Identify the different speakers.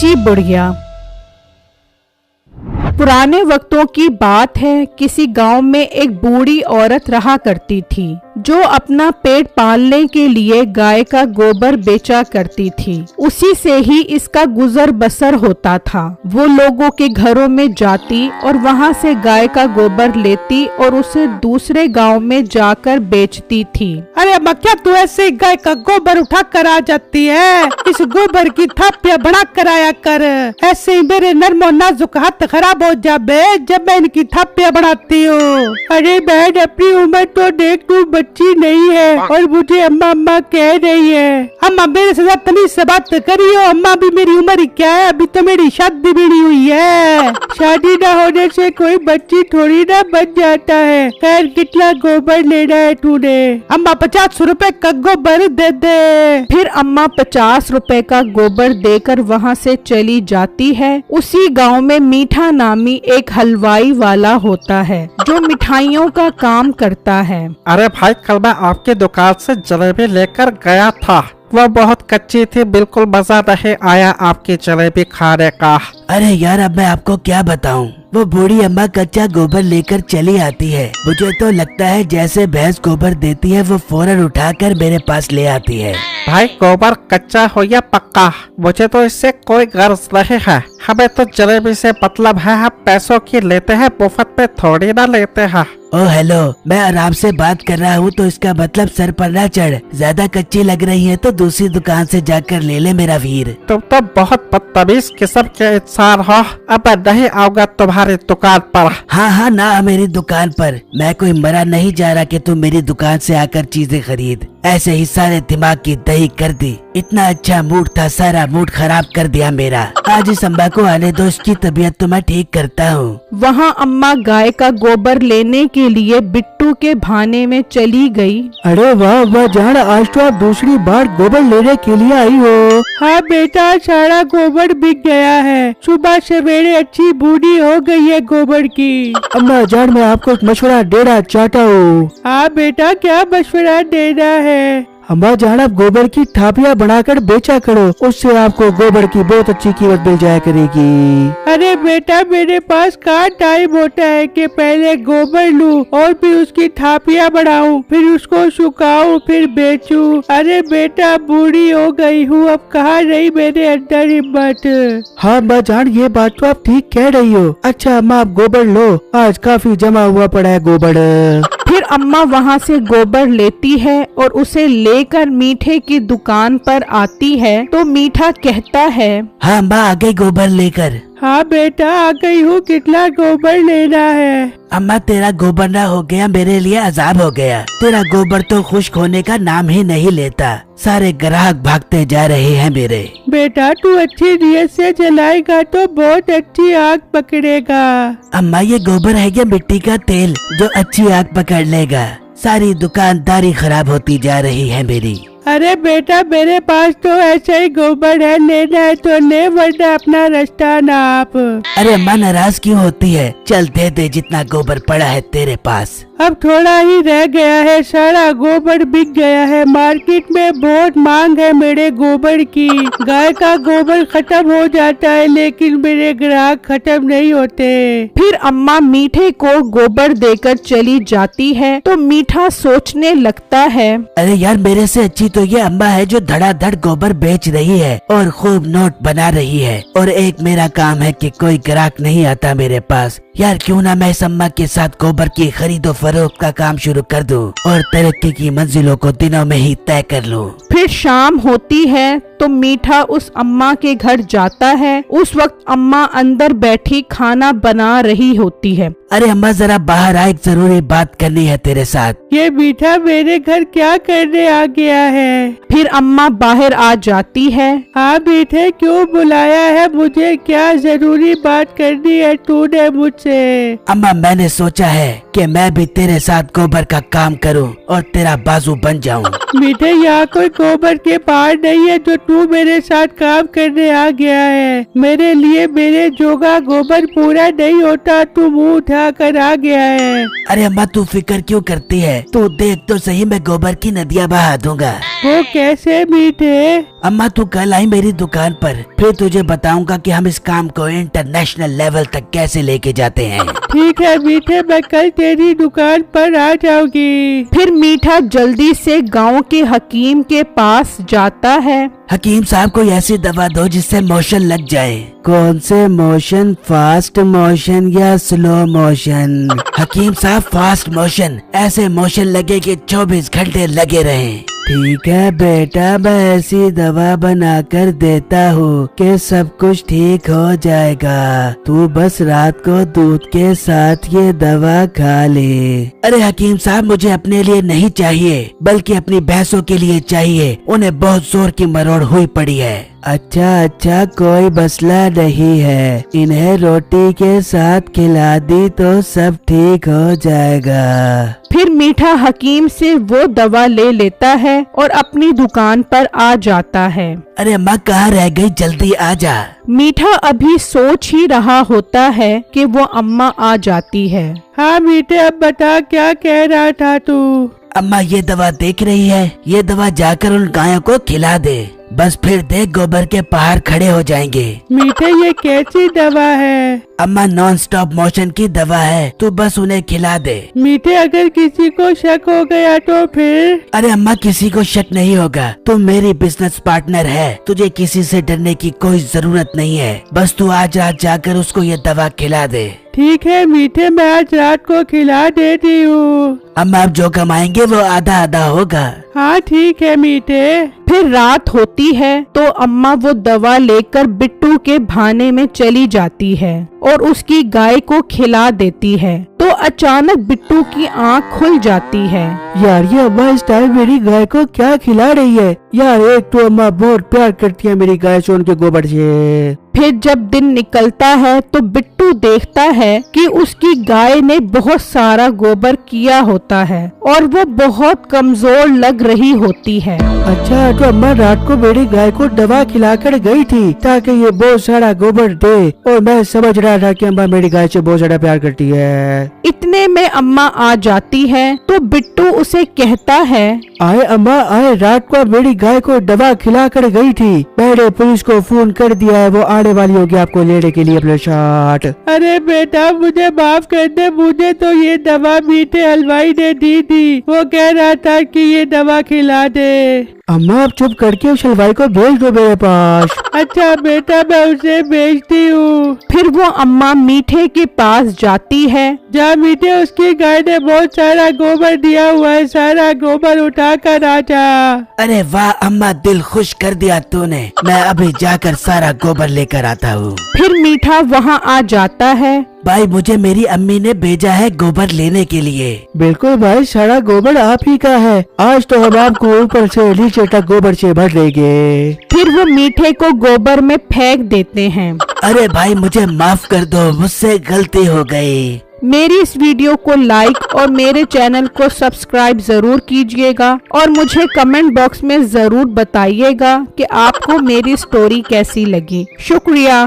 Speaker 1: कच्ची बुढ़िया। पुराने वक्तों की बात है, किसी गांव में एक बूढ़ी औरत रहा करती थी जो अपना पेट पालने के लिए गाय का गोबर बेचा करती थी। उसी से ही इसका गुजर बसर होता था। वो लोगों के घरों में जाती और वहां से गाय का गोबर लेती और उसे दूसरे गांव में जाकर बेचती थी।
Speaker 2: अरे अम्मा, क्या तू ऐसे गाय का गोबर उठा कर आ जाती है? इस गोबर की थापियां बना कर आया कर, ऐसे ही मेरे नरमो नाजुक हाथ खराब हो जाबे जब मैं इनकी थापियां बनाती हूँ। अरे बहन, अपनी उम्र तो देख, तू बच्ची नहीं है और मुझे अम्मा अम्मा कह रही है। अम्मा मेरे से तमीज से बात करियो। अम्मा भी मेरी उम्र ही क्या है, अभी तो मेरी शादी भी नहीं हुई है। शादी न होने से कोई बच्ची थोड़ी ना बन जाता है। खैर, कितना गोबर लेना है तूने? अम्मा 50 रुपए का गोबर दे दे।
Speaker 1: फिर अम्मा 50 रुपए का गोबर देकर वहाँ से चली जाती है। उसी गांव में मीठा नामी एक हलवाई वाला होता है जो मिठाइयों का काम करता है।
Speaker 3: अरे भाई, कल मैं आपकी दुकान से जलेबी लेकर गया था, वो बहुत कच्ची थी, बिल्कुल मजा नहीं आया आपकी जलेबी खाने का।
Speaker 4: अरे यार, अब मैं आपको क्या बताऊं, वो बूढ़ी अम्मा कच्चा गोबर लेकर चली आती है। मुझे तो लगता है जैसे भैंस गोबर देती है वो फौरन उठाकर मेरे पास ले आती है।
Speaker 3: भाई, गोबर कच्चा हो या पक्का, मुझे तो इससे कोई गर्ज नहीं है। हमें तो जलेबी से मतलब है, हम पैसों की लेते हैं, मुफ्त में थोड़ी ना लेते हैं।
Speaker 4: ओ हेलो, मैं आराम से बात कर रहा हूँ तो इसका मतलब सर पर ना चढ़। ज्यादा कच्ची लग रही है तो दूसरी दुकान से जाकर ले ले मेरा वीर।
Speaker 3: तुम तो बहुत बदतमीज किस्म के इंसान हो। अब मैं नहीं आऊंगा तुम्हारी दुकान पर।
Speaker 4: हाँ, ना मेरी दुकान पर। मैं कोई मरा नहीं जा रहा कि तुम मेरी दुकान से आकर चीजें खरीद। ऐसे ही सारे दिमाग की दही कर दी। इतना अच्छा मूड था, सारा मूड खराब कर दिया मेरा। आज इस अम्मा को आने दो, उसकी तबीयत तो मैं ठीक करता हूँ।
Speaker 1: वहाँ अम्मा गाय का गोबर लेने के लिए बिट्टू के भाने में चली गई।
Speaker 2: अरे वाह वाह जान, आज तो आप दूसरी बार गोबर लेने के लिए आई हो। हाँ बेटा, सारा गोबर बिक गया है। सुबह सवेरे अच्छी बूढ़ी हो गई है गोबर की। अम्मा जान, मैं आपको एक मशवरा देना चाहता हूँ। हाँ बेटा, क्या मशवरा देना है? अम्मा जान, आप गोबर की थापियां बनाकर बेचा करो, उससे आपको गोबर की बहुत अच्छी कीमत मिल जाया करेगी। अरे बेटा, मेरे पास कहाँ टाइम होता है कि पहले गोबर लूं और फिर उसकी थापियां बनाऊं, फिर उसको सुखाऊं, फिर बेचूं। अरे बेटा, बूढ़ी हो गई हूँ, अब कहाँ रही मेरे अंदर हिम्मत। हाँ अम्मा जान, ये बात तो आप ठीक कह रही हो। अच्छा अम्मा, आप गोबर लो, आज काफी जमा हुआ पड़ा है गोबर।
Speaker 1: फिर अम्मा वहाँ से गोबर लेती है और उसे लेकर मीठे की दुकान पर आती है तो मीठा कहता है,
Speaker 4: हाँ अम्मा, आ गई गोबर लेकर।
Speaker 2: हाँ बेटा, आ गई हूँ। कितना गोबर लेना है?
Speaker 4: अम्मा, तेरा गोबर ना हो गया मेरे लिए अजाब हो गया। तेरा गोबर तो खुश्क होने का नाम ही नहीं लेता। सारे ग्राहक भागते जा रहे हैं मेरे।
Speaker 2: बेटा, तू अच्छी नीयत से चलाएगा तो बहुत अच्छी आग पकड़ेगा।
Speaker 4: अम्मा, ये गोबर है या मिट्टी का तेल जो अच्छी आग पकड़ लेगा? सारी दुकानदारी खराब होती जा रही है मेरी।
Speaker 2: अरे बेटा, मेरे पास तो ऐसा ही गोबर है, लेना है तो ले, वरना अपना रास्ता नाप।
Speaker 4: अरे अम्मा, नाराज क्यों होती है? चल दे दे जितना गोबर पड़ा है तेरे पास।
Speaker 2: अब थोड़ा ही रह गया है, सारा गोबर बिक गया है। मार्केट में बहुत मांग है मेरे गोबर की। गाय का गोबर खत्म हो जाता है लेकिन मेरे ग्राहक खत्म नहीं होते।
Speaker 1: फिर अम्मा मीठे को गोबर देकर चली जाती है तो मीठा सोचने लगता है,
Speaker 4: अरे यार, मेरे से अच्छी तो ये अम्मा है जो धड़ाधड़ गोबर बेच रही है और खूब नोट बना रही है। और एक मेरा काम है कि कोई ग्राहक नहीं आता मेरे पास। यार, क्यों ना मैं इस अम्मा के साथ गोबर की खरीदो फरोख्त का काम शुरू कर दूं और तरक्की की मंजिलों को दिनों में ही तय कर लूं।
Speaker 1: फिर शाम होती है तो मीठा उस अम्मा के घर जाता है। उस वक्त अम्मा अंदर बैठी खाना बना रही होती है।
Speaker 4: अरे अम्मा, जरा बाहर आ, एक जरूरी बात करनी है तेरे साथ।
Speaker 2: ये मीठा मेरे घर क्या करने आ गया है?
Speaker 1: फिर अम्मा बाहर आ जाती है।
Speaker 2: हाँ मीठे, क्यों बुलाया है मुझे? क्या जरूरी बात करनी है तूने मुझसे?
Speaker 4: अम्मा, मैंने सोचा है कि मैं भी तेरे साथ गोबर का काम करूं और तेरा बाजू बन जाऊं।
Speaker 2: मीठे, यहाँ कोई गोबर के पहाड़ नहीं है जो तू मेरे साथ काम करने आ गया है। मेरे लिए मेरे जोगा गोबर पूरा नहीं होता, तू मुँह उठा कर आ गया है।
Speaker 4: अरे अम्मा तू फिक्र क्यों करती है, तू देख तो सही, मैं गोबर की नदियाँ बहा दूंगा।
Speaker 2: वो कैसे मीठे?
Speaker 4: अम्मा तू कल आई मेरी दुकान पर, फिर तुझे बताऊंगा कि हम इस काम को इंटरनेशनल लेवल तक कैसे लेके जाते हैं।
Speaker 2: ठीक है मीठे, मैं कल तेरी दुकान पर आ जाऊंगी।
Speaker 1: फिर मीठा जल्दी से गांव के हकीम के पास जाता है।
Speaker 4: हकीम साहब कोई ऐसी दवा दो जिससे मोशन लग जाए। कौन से मोशन, फास्ट मोशन या स्लो मोशन? हकीम साहब फास्ट मोशन, ऐसे मोशन लगे कि 24 घंटे लगे रहें। ठीक है बेटा, मैं ऐसी दवा बना कर देता हूँ कि सब कुछ ठीक हो जाएगा। तू बस रात को दूध के साथ ये दवा खा ले। अरे हकीम साहब मुझे अपने लिए नहीं चाहिए, बल्कि अपनी भैंसों के लिए चाहिए, उन्हें बहुत जोर की मरोड़ हुई पड़ी है। अच्छा कोई मसला नहीं है, इन्हें रोटी के साथ खिला दी तो सब ठीक हो जाएगा।
Speaker 1: फिर मीठा हकीम से वो दवा ले लेता है और अपनी दुकान पर आ जाता है।
Speaker 4: अरे अम्मा कहाँ रह गई, जल्दी आ जा।
Speaker 1: मीठा अभी सोच ही रहा होता है कि वो अम्मा आ जाती है।
Speaker 2: हाँ मीठे, अब बता क्या कह रहा था तू?
Speaker 4: अम्मा ये दवा देख रही है, ये दवा जाकर उन गायों को खिला दे, बस फिर देख गोबर के पहाड़ खड़े हो जाएंगे।
Speaker 2: मीठे ये कैसी दवा है?
Speaker 4: अम्मा नॉन स्टॉप मोशन की दवा है, तू बस उन्हें खिला दे।
Speaker 2: मीठे अगर किसी को शक हो गया तो फिर?
Speaker 4: अरे अम्मा किसी को शक नहीं होगा, तू मेरी बिजनेस पार्टनर है, तुझे किसी से डरने की कोई जरूरत नहीं है, बस तू आज रात जाकर उसको ये दवा खिला दे।
Speaker 2: ठीक है मीठे, मैं आज रात को खिला देती हूँ।
Speaker 4: अम्मा आप जो कमाएंगे वो आधा आधा होगा।
Speaker 2: हाँ ठीक है मीठे।
Speaker 1: फिर रात होती है तो अम्मा वो दवा लेकर बिट्टू के भाने में चली जाती है और उसकी गाय को खिला देती है। तो अचानक बिट्टू की आंख खुल जाती है।
Speaker 2: यार ये अम्मा इस टाइम मेरी गाय को क्या खिला रही है? यार एक तो अम्मा बहुत प्यार करती है मेरी गाय से, उनके गोबर से।
Speaker 1: फिर जब दिन निकलता है तो बिट्टू देखता है कि उसकी गाय ने बहुत सारा गोबर किया होता है और वो बहुत कमजोर लग रही होती है।
Speaker 2: अच्छा तो अम्मा रात को मेरी गाय को दवा खिलाकर गई थी ताकि ये बहुत सारा गोबर दे, और मैं समझ रहा था कि अम्मा मेरी गाय से बहुत ज्यादा प्यार करती है।
Speaker 1: इतने में अम्मा आ जाती है तो बिट्टू उसे कहता है,
Speaker 2: आए अम्मा आए, रात को मेरी गाय को दवा खिलाकर गई थी, मैंने पुलिस को फोन कर दिया है, वो आने वाली होगी आपको लेने के लिए अपने साथ। अरे बेटा मुझे माफ कर दे, मुझे तो ये दवा मीठे हलवाई ने दी थी, वो कह रहा था कि ये दवा खिला दे। अम्मा आप चुप करके उस हलवाई को भेज दो मेरे पास। अच्छा बेटा मैं उसे भेजती हूँ।
Speaker 1: फिर वो अम्मा मीठे के पास जाती है।
Speaker 2: जा मीठे, उसकी गाय ने बहुत सारा गोबर दिया हुआ है, सारा गोबर उठा कर आ जा।
Speaker 4: अरे वाह अम्मा, दिल खुश कर दिया तूने, मैं अभी जाकर सारा गोबर लेकर आता हूँ।
Speaker 1: फिर मीठा वहाँ आ जाता है।
Speaker 4: भाई मुझे मेरी अम्मी ने भेजा है गोबर लेने के लिए।
Speaker 2: बिल्कुल भाई, सारा गोबर आप ही का है, आज तो हम आपको ऊपर से नीचे तक गोबर से भर देंगे।
Speaker 1: फिर वो मीठे को गोबर में फेंक देते हैं।
Speaker 4: अरे भाई मुझे माफ कर दो, मुझसे गलती हो गई।
Speaker 1: मेरी इस वीडियो को लाइक और मेरे चैनल को सब्सक्राइब जरूर कीजिएगा और मुझे कमेंट बॉक्स में जरूर बताइएगा कि आपको मेरी स्टोरी कैसी लगी। शुक्रिया।